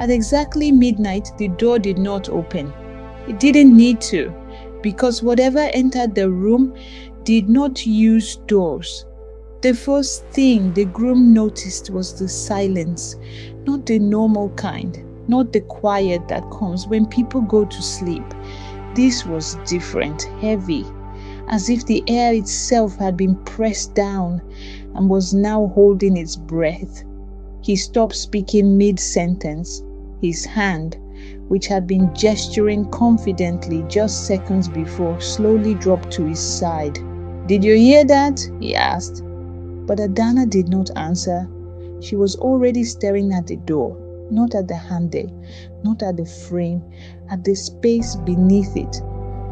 At exactly midnight, the door did not open. It didn't need to, because whatever entered the room did not use doors. The first thing the groom noticed was the silence, not the normal kind, not the quiet that comes when people go to sleep. This was different, heavy, as if the air itself had been pressed down and was now holding its breath. He stopped speaking mid-sentence. His hand, which had been gesturing confidently just seconds before, slowly dropped to his side. "Did you hear that?" he asked. But Adana did not answer. She was already staring at the door, not at the handle, not at the frame, at the space beneath it.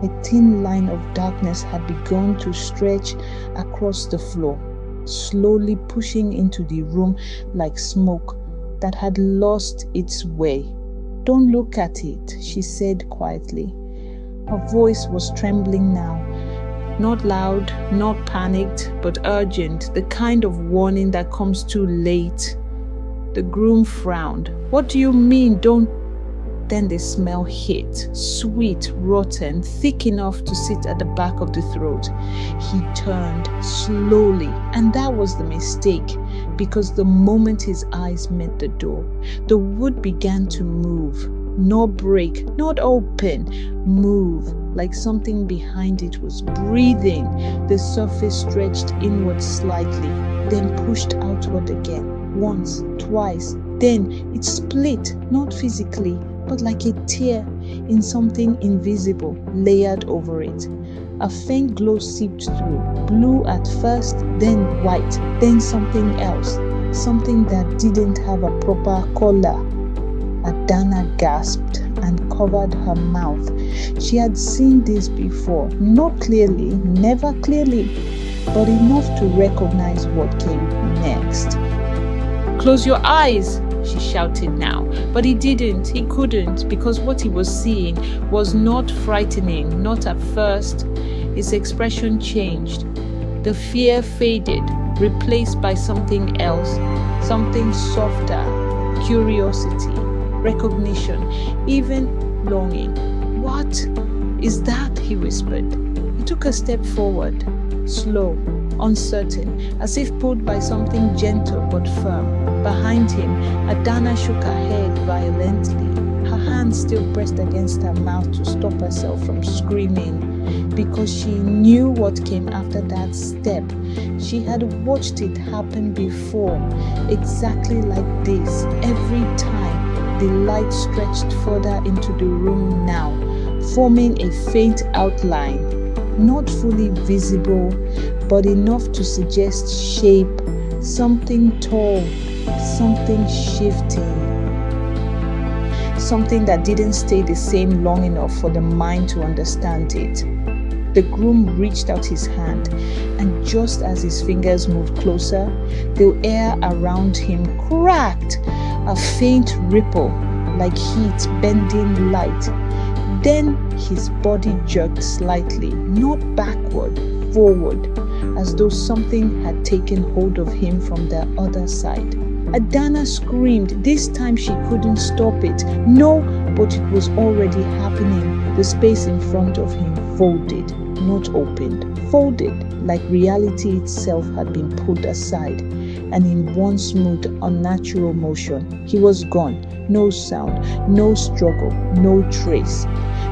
A thin line of darkness had begun to stretch across the floor, slowly pushing into the room like smoke that had lost its way. "Don't look at it," she said quietly. Her voice was trembling now. Not loud, not panicked, but urgent, the kind of warning that comes too late. The groom frowned. "What do you mean, don't?" Then the smell hit, sweet, rotten, thick enough to sit at the back of the throat. He turned slowly, and that was the mistake, because the moment his eyes met the door, the wood began to move. Not break, not open, move, like something behind it was breathing. The surface stretched inward slightly, then pushed outward again, once, twice. Then it split, not physically, but like a tear in something invisible layered over it. A faint glow seeped through, blue at first, then white, then something else, something that didn't have a proper color. Adana gasped and covered her mouth. She had seen this before, not clearly, never clearly, but enough to recognize what came next. "Close your eyes," she shouted now, but he didn't, he couldn't, because what he was seeing was not frightening, not at first. His expression changed. The fear faded, replaced by something else, something softer, curiosity, recognition, even longing. "What is that?" he whispered. He took a step forward, slow, uncertain, as if pulled by something gentle but firm. Behind him, Adana shook her head violently, her hand still pressed against her mouth to stop herself from screaming, because she knew what came after that step. She had watched it happen before, exactly like this, every time. The light stretched further into the room now, forming a faint outline, not fully visible, but enough to suggest shape, something tall, something shifting, something that didn't stay the same long enough for the mind to understand it. The groom reached out his hand, and just as his fingers moved closer, the air around him cracked, a faint ripple, like heat bending light. Then his body jerked slightly, not backward, forward, as though something had taken hold of him from the other side. Adana screamed. This time she couldn't stop it. No, but it was already happening. The space in front of him folded, not opened, folded, like reality itself had been pulled aside, and in one smooth, unnatural motion, he was gone. No sound, no struggle, no trace.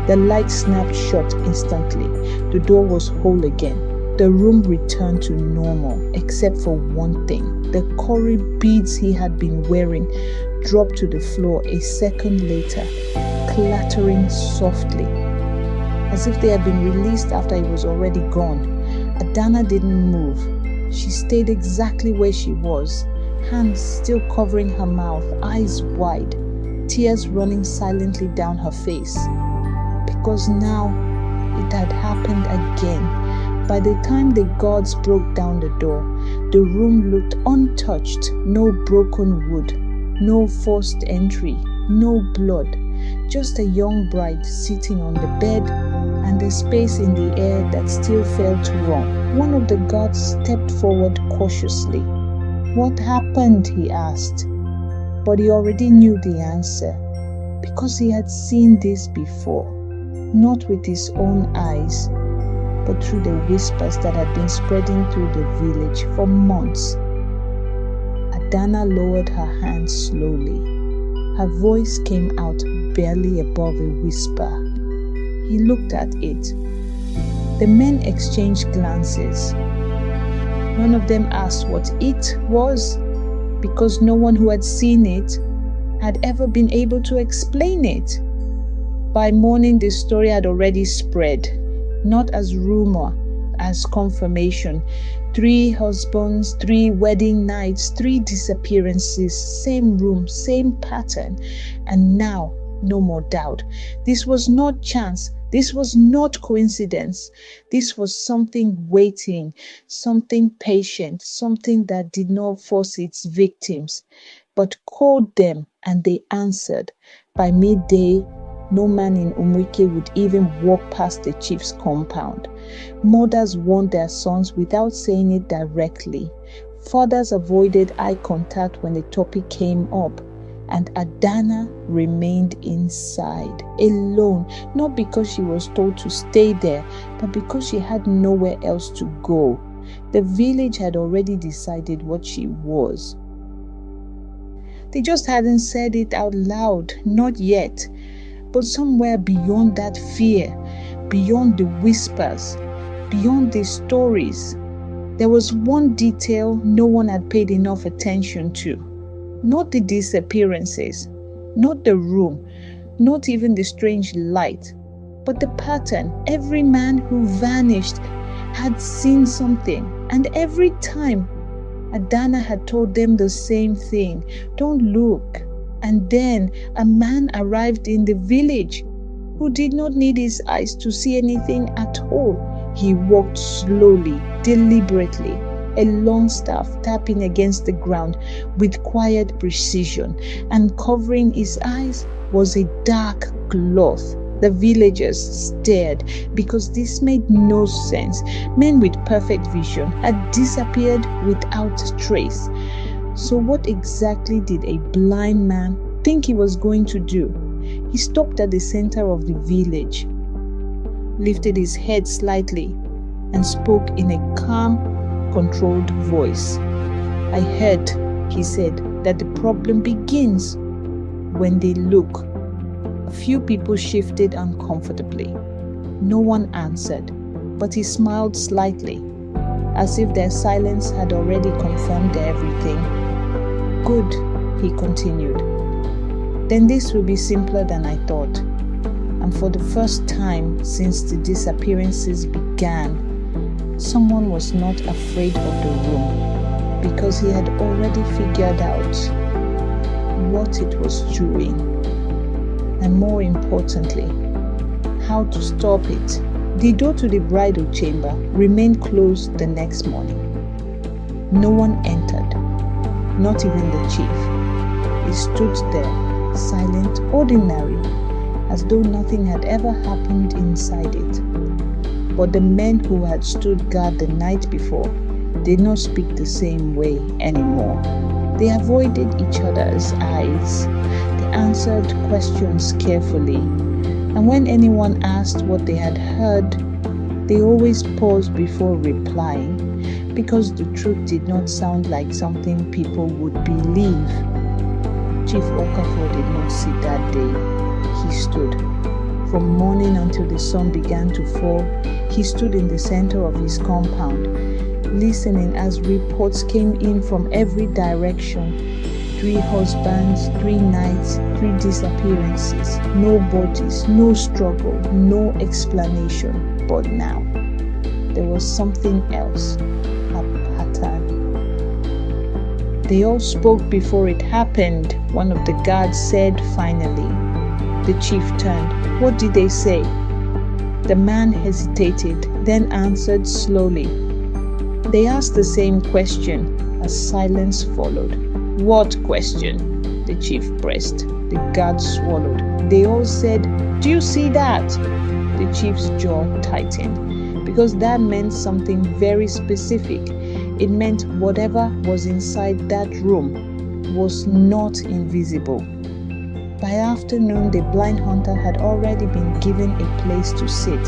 The light snapped shut instantly. The door was whole again. The room returned to normal, except for one thing. The curry beads he had been wearing dropped to the floor a second later, clattering softly, as if they had been released after he was already gone. Adana didn't move. She stayed exactly where she was, hands still covering her mouth, eyes wide, tears running silently down her face. Because now it had happened again. By the time the guards broke down the door, the room looked untouched. No broken wood, no forced entry, no blood. Just a young bride sitting on the bed and the space in the air that still felt wrong. One of the guards stepped forward cautiously. "What happened?" he asked. But he already knew the answer. because he had seen this before, not with his own eyes, but through the whispers that had been spreading through the village for months. Adana lowered her hands slowly. Her voice came out barely above a whisper. He looked at it. The men exchanged glances. None of them asked what it was, because no one who had seen it had ever been able to explain it. By morning, the story had already spread, not as rumor, as confirmation. 3 husbands, 3 wedding nights, 3 disappearances, same room, same pattern. And now, no more doubt. This was not chance. This was not coincidence. This was something waiting, something patient, something that did not force its victims, but called them and they answered. By midday, no man in Umuike would even walk past the chief's compound. Mothers warned their sons without saying it directly. Fathers avoided eye contact when the topic came up. And Adana remained inside, alone, not because she was told to stay there, but because she had nowhere else to go. The village had already decided what she was. They just hadn't said it out loud, not yet. But somewhere beyond that fear, beyond the whispers, beyond the stories, there was one detail no one had paid enough attention to. Not the disappearances, not the room, not even the strange light, but the pattern. Every man who vanished had seen something, and every time Adana had told them the same thing: don't look. And then a man arrived in the village who did not need his eyes to see anything at all. He walked slowly, deliberately, a long staff tapping against the ground with quiet precision, and covering his eyes was a dark cloth. The villagers stared because this made no sense. Men with perfect vision had disappeared without trace. So what exactly did a blind man think he was going to do? He stopped at the center of the village, lifted his head slightly, and spoke in a calm, controlled voice. I heard, he said, that the problem begins when they look. A few people shifted uncomfortably. No one answered, but he smiled slightly, as if their silence had already confirmed everything. Good, he continued. Then this will be simpler than I thought. And for the first time since the disappearances began, someone was not afraid of the room, because he had already figured out what it was doing, and more importantly, how to stop it. The door to the bridal chamber remained closed the next morning. No one entered, not even the chief. He stood there, silent, ordinary, as though nothing had ever happened inside it. But the men who had stood guard the night before did not speak the same way anymore. They avoided each other's eyes. They answered questions carefully. And when anyone asked what they had heard, they always paused before replying, because the truth did not sound like something people would believe. Chief Okafor did not sit that day. He stood. From morning until the sun began to fall, he stood in the center of his compound, listening as reports came in from every direction. 3 husbands, 3 nights, 3 disappearances, no bodies, no struggle, no explanation. But now, there was something else, a pattern. They all spoke before it happened, one of the guards said finally. The chief turned. What did they say? The man hesitated, then answered slowly. They asked the same question. A silence followed. What question? The chief pressed. The guard swallowed. They all said, do you see that? The chief's jaw tightened, because that meant something very specific. It meant whatever was inside that room was not invisible. By afternoon, the blind hunter had already been given a place to sit,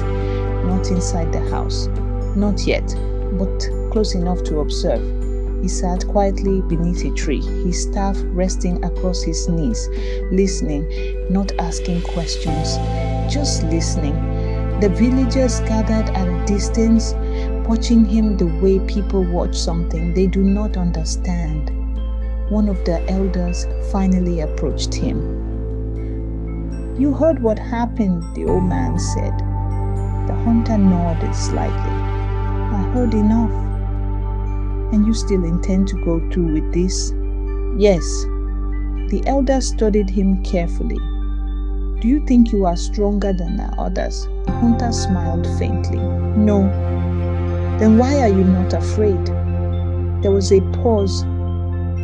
not inside the house. Not yet, but close enough to observe. He sat quietly beneath a tree, his staff resting across his knees, listening, not asking questions, just listening. The villagers gathered at a distance, watching him the way people watch something they do not understand. One of the elders finally approached him. "You heard what happened," the old man said. The hunter nodded slightly. "I heard enough." "And you still intend to go through with this?" "Yes." The elder studied him carefully. "Do you think you are stronger than the others?" The hunter smiled faintly. "No." "Then why are you not afraid?" There was a pause.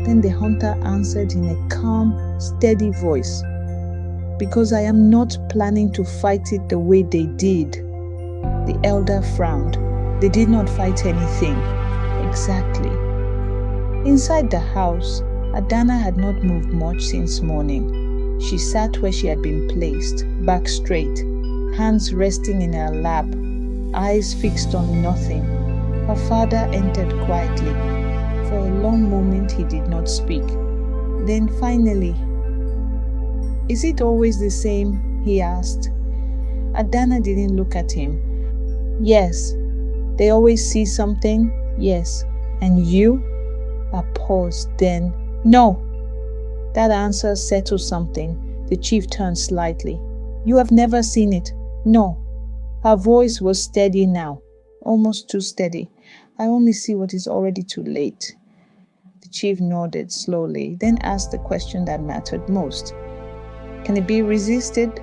Then the hunter answered in a calm, steady voice. "Because I am not planning to fight it the way they did." The elder frowned. They did not fight anything. Exactly. Inside the house, Adana had not moved much since morning. She sat where she had been placed, back straight, hands resting in her lap, eyes fixed on nothing. Her father entered quietly. For a long moment he did not speak. Then finally, "Is it always the same?" he asked. Adana didn't look at him. "Yes." "They always see something?" "Yes." "And you?" A pause, then, "No." That answer settled something. The chief turned slightly. "You have never seen it?" "No." Her voice was steady now, almost too steady. "I only see what is already too late." The chief nodded slowly, then asked the question that mattered most. "Can it be resisted?"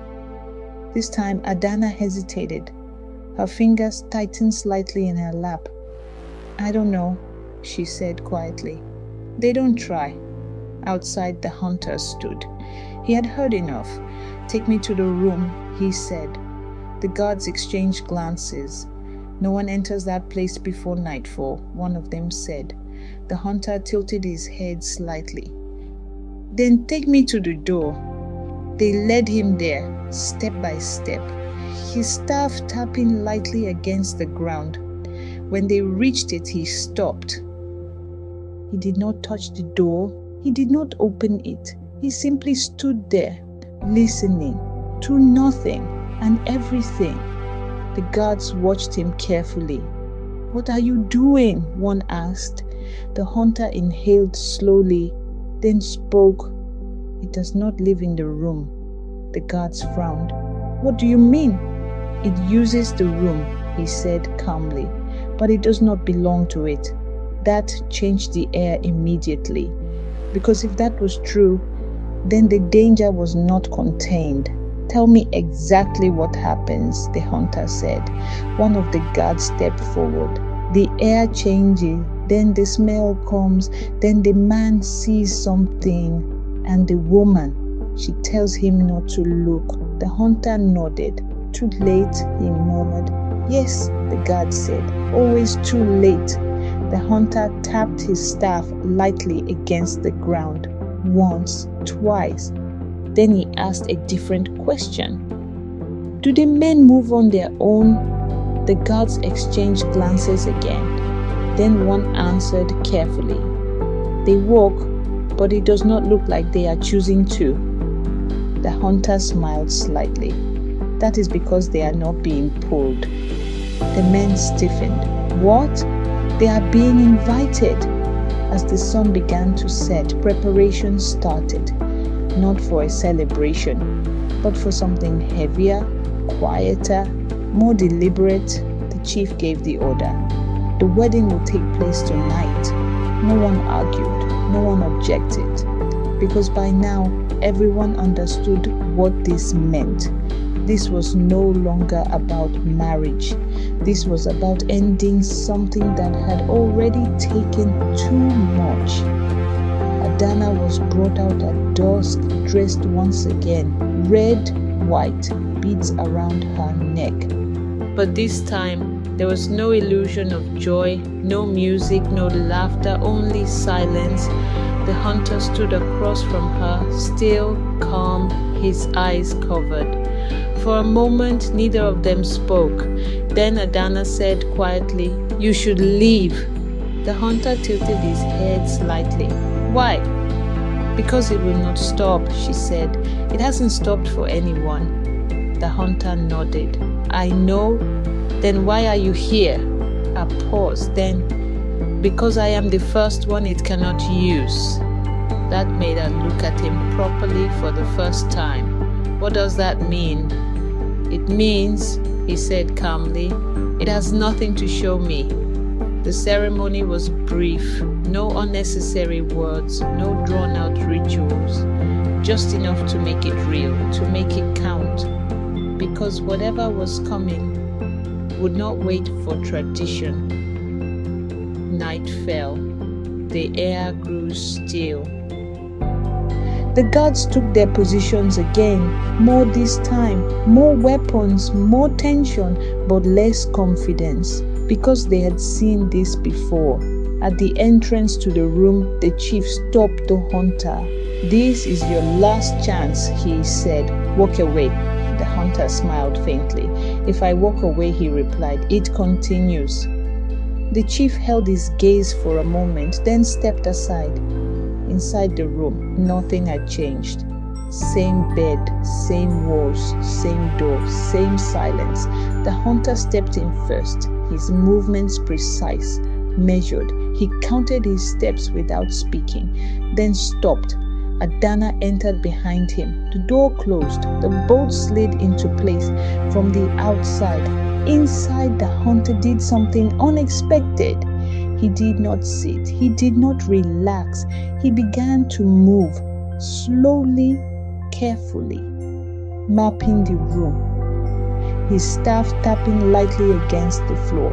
This time Adana hesitated. Her fingers tightened slightly in her lap. "I don't know," she said quietly. "They don't try." Outside, the hunter stood. He had heard enough. "Take me to the room," he said. The guards exchanged glances. "No one enters that place before nightfall," one of them said. The hunter tilted his head slightly. "Then take me to the door." They led him there, step by step, his staff tapping lightly against the ground. When they reached it, he stopped. He did not touch the door. He did not open it. He simply stood there, listening to nothing and everything. The guards watched him carefully. "What are you doing?" one asked. The hunter inhaled slowly, then spoke. "It does not live in the room." The guards frowned. "What do you mean?" "It uses the room," he said calmly, "but it does not belong to it." That changed the air immediately, because if that was true, then the danger was not contained. "Tell me exactly what happens," the hunter said. One of the guards stepped forward. The air changes, then the smell comes, then the man sees something, and the woman, she tells him not to look. The hunter nodded. "Too late," he murmured. "Yes," the guard said, "always too late." The hunter tapped his staff lightly against the ground, once, twice. Then he asked a different question. "Do the men move on their own?" The guards exchanged glances again. Then one answered carefully. "They walk, but it does not look like they are choosing to." The hunter smiled slightly. "That is because they are not being pulled." The men stiffened. "What?" "They are being invited." As the sun began to set, preparations started. Not for a celebration, but for something heavier, quieter, more deliberate. The chief gave the order. The wedding will take place tonight. No one argued, no one objected, because by now everyone understood what this meant. This was no longer about marriage. This was about ending something that had already taken too much. Adana was brought out at dusk, dressed once again, red, white, beads around her neck. But this time, There was no illusion of joy, no music, no laughter, only silence. The hunter stood across from her, still, calm, his eyes covered. For a moment, neither of them spoke. Then Adana said quietly, "You should leave." The hunter tilted his head slightly. "Why?" "Because it will not stop," she said. "It hasn't stopped for anyone." The hunter nodded. "I know. Then why are you here?" A pause. Then, "Because I am the first one it cannot use." That made her look at him properly for the first time. "What does that mean?" "It means," he said calmly, "it has nothing to show me." The ceremony was brief, no unnecessary words, no drawn-out rituals, just enough to make it real, to make it count. Because whatever was coming would not wait for tradition. Night fell. The air grew still. The guards took their positions again. More this time, more weapons, more tension, but less confidence, because they had seen this before. At the entrance to the room, the chief stopped the hunter. "This is your last chance," he said. "Walk away." The hunter smiled faintly. "If I walk away," he replied, "it continues." The chief held his gaze for a moment, then stepped aside. Inside the room, nothing had changed. Same bed, same walls, same door, same silence. The hunter stepped in first, his movements precise, measured. He counted his steps without speaking, then stopped. Adana entered behind him. The door closed. The bolt slid into place from the outside. Inside, the hunter did something unexpected. He did not sit. He did not relax. He began to move, slowly, carefully, mapping the room, his staff tapping lightly against the floor.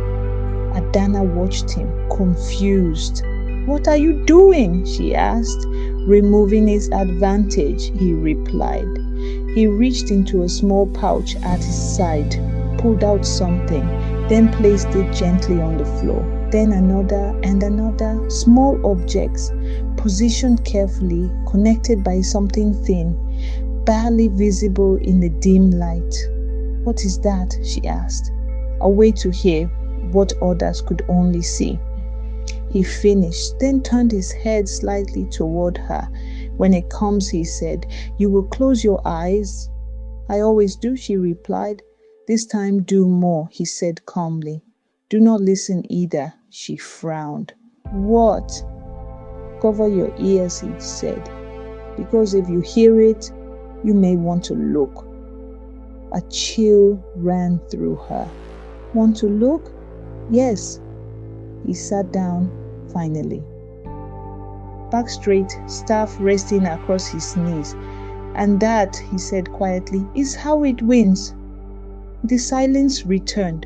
Adana watched him, confused. "What are you doing?" she asked. "Removing his advantage," he replied. He reached into a small pouch at his side, pulled out something, then placed it gently on the floor. Then another and another, small objects, positioned carefully, connected by something thin, barely visible in the dim light. "What is that?" she asked. "A way to hear what others could only see." He finished, then turned his head slightly toward her. "When it comes," he said, "you will close your eyes." "I always do," she replied. "This time do more," he said calmly. "Do not listen either," she frowned. "What?" "Cover your ears," he said, "because if you hear it, you may want to look." A chill ran through her. "Want to look?" "Yes." He sat down, finally. Back straight, staff resting across his knees. "And that," he said quietly, "is how it wins." The silence returned,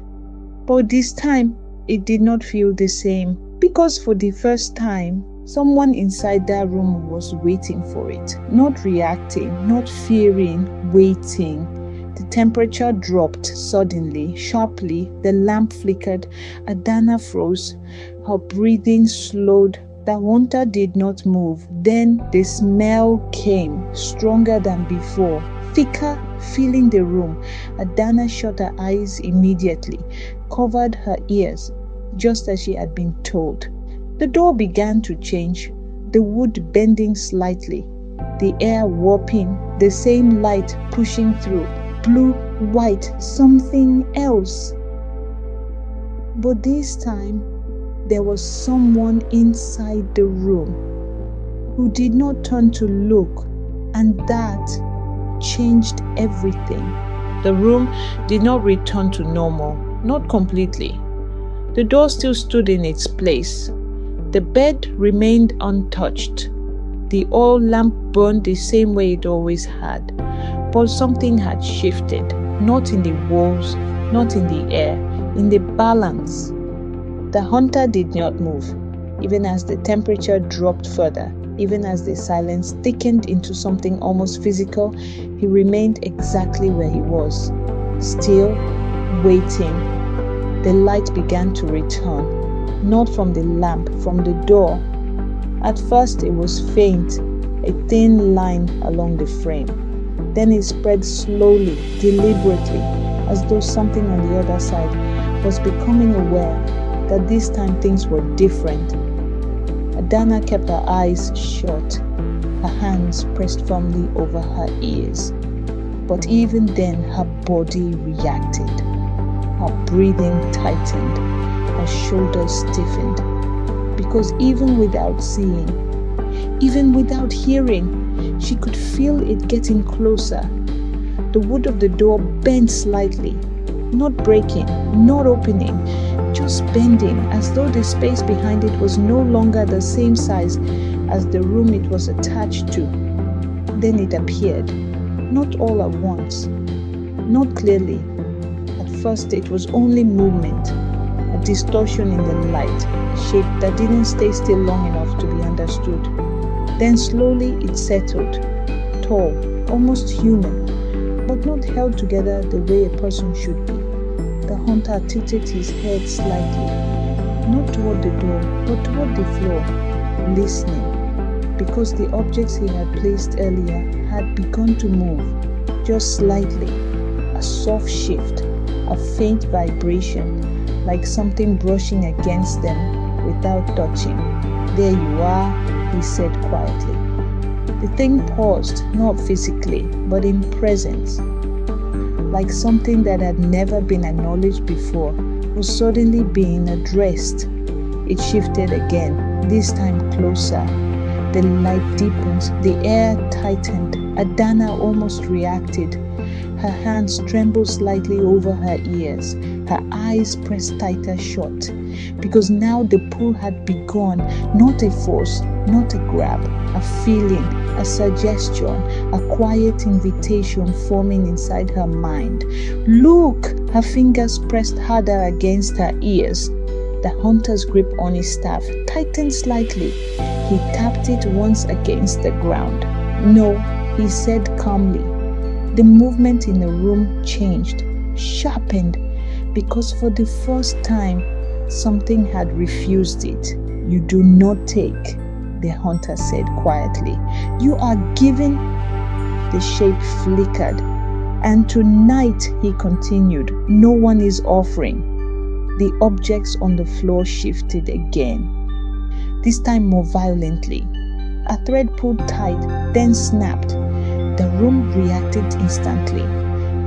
but this time it did not feel the same, because for the first time, someone inside that room was waiting for it, not reacting, not fearing, waiting. The temperature dropped suddenly, sharply. The lamp flickered. Adana froze. Her breathing slowed. The hunter did not move. Then the smell came, stronger than before, thicker, filling the room. Adana shut her eyes immediately, covered her ears, just as she had been told. The door began to change, the wood bending slightly, the air warping, the same light pushing through. Blue, white, something else. But this time, there was someone inside the room who did not turn to look, and that changed everything. The room did not return to normal, not completely. The door still stood in its place. The bed remained untouched. The oil lamp burned the same way it always had. But something had shifted, not in the walls, not in the air, in the balance. The hunter did not move, even as the temperature dropped further, even as the silence thickened into something almost physical. He remained exactly where he was, still, waiting, the light began to return, not from the lamp, from the door. At first it was faint, a thin line along the frame. Then it spread slowly, deliberately, as though something on the other side was becoming aware that this time things were different. Adana kept her eyes shut, her hands pressed firmly over her ears. But even then her body reacted. Her breathing tightened, her shoulders stiffened. Because even without seeing, even without hearing, she could feel it getting closer. The wood of the door bent slightly, not breaking, not opening, just bending, as though the space behind it was no longer the same size as the room it was attached to. Then it appeared, not all at once, not clearly. At first it was only movement, a distortion in the light, a shape that didn't stay still long enough to be understood. Then slowly it settled, tall, almost human, but not held together the way a person should be. The hunter tilted his head slightly, not toward the door, but toward the floor, listening, because the objects he had placed earlier had begun to move, just slightly, a soft shift, a faint vibration, like something brushing against them without touching. "There you are," he said quietly. The thing paused, not physically, but in presence. Like something that had never been acknowledged before was suddenly being addressed. It shifted again, this time closer. The light deepened, the air tightened. Adana almost reacted. Her hands trembled slightly over her ears, her eyes pressed tighter shut, because now the pull had begun, not a force, not a grab, a feeling, a suggestion, a quiet invitation forming inside her mind. "Look!" Her fingers pressed harder against her ears. The hunter's grip on his staff tightened slightly. He tapped it once against the ground. "No," he said calmly. The movement in the room changed, sharpened, because for the first time, something had refused it. "You do not take," the hunter said quietly. "You are given." The shape flickered. "And tonight," he continued, "no one is offering." The objects on the floor shifted again, this time more violently. A thread pulled tight, then snapped. The room reacted instantly.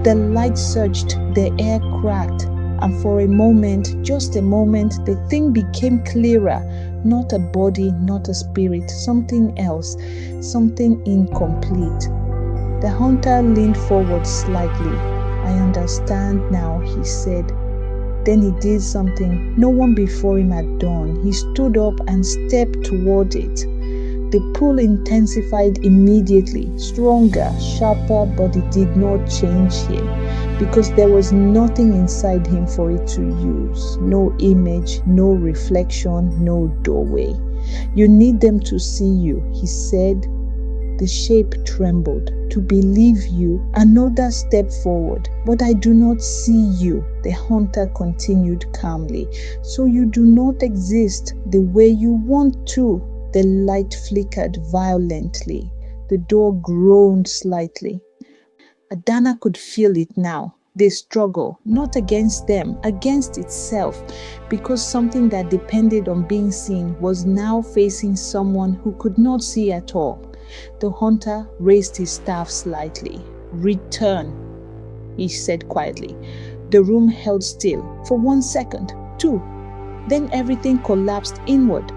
The light surged, the air cracked, and for a moment, just a moment, the thing became clearer. Not a body, not a spirit, something else, something incomplete. The hunter leaned forward slightly. "I understand now," he said. Then he did something no one before him had done. He stood up and stepped toward it. The pull intensified immediately, stronger, sharper, but it did not change him, because there was nothing inside him for it to use. No image, no reflection, no doorway. "You need them to see you," he said. The shape trembled. "To believe you." Another step forward. "But I do not see you," the hunter continued calmly. "So you do not exist the way you want to." The light flickered violently. The door groaned slightly. Adana could feel it now. The struggle, not against them, against itself, because something that depended on being seen was now facing someone who could not see at all. The hunter raised his staff slightly. "Return," he said quietly. The room held still for 1 second, 2. Then everything collapsed inward.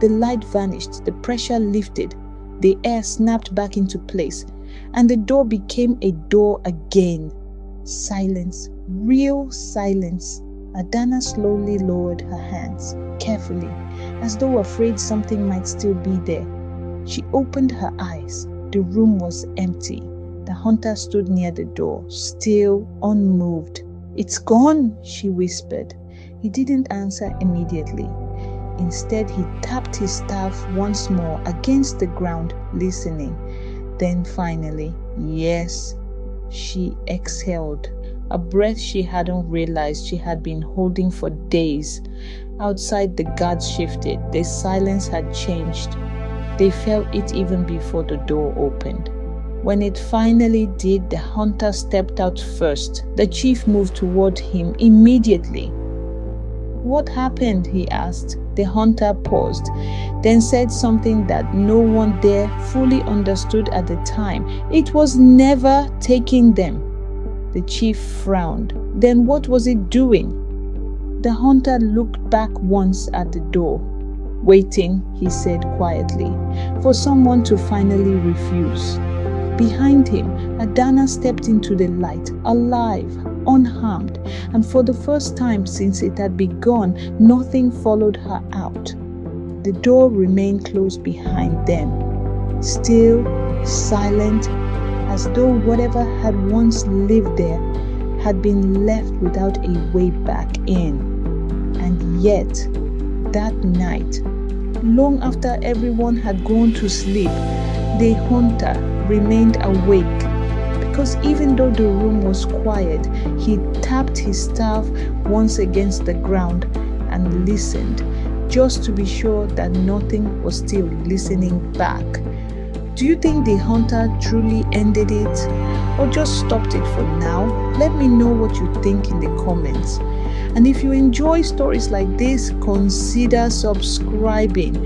The light vanished, the pressure lifted, the air snapped back into place, and the door became a door again. Silence, real silence. Adana slowly lowered her hands, carefully, as though afraid something might still be there. She opened her eyes. The room was empty. The hunter stood near the door, still, unmoved. "It's gone," she whispered. He didn't answer immediately. Instead, he tapped his staff once more against the ground, listening. Then finally, "Yes," she exhaled. a breath she hadn't realized she had been holding for days. Outside, the guards shifted. The silence had changed. They felt it even before the door opened. When it finally did, the hunter stepped out first. The chief moved toward him immediately. "What happened?" he asked. The hunter paused, then said something that no one there fully understood at the time. "It was never taking them." The chief frowned. "Then what was it doing?" The hunter looked back once at the door. "Waiting," he said quietly, "for someone to finally refuse." Behind him, Adana stepped into the light, alive, unharmed, and for the first time since it had begun, nothing followed her out. The door remained closed behind them, still, silent, as though whatever had once lived there had been left without a way back in. And yet, that night, long after everyone had gone to sleep, the hunter remained awake, because even though the room was quiet, he tapped his staff once against the ground and listened, just to be sure that nothing was still listening back. Do you think the hunter truly ended it, or just stopped it for now? Let me know what you think in the comments. And if you enjoy stories like this, consider subscribing.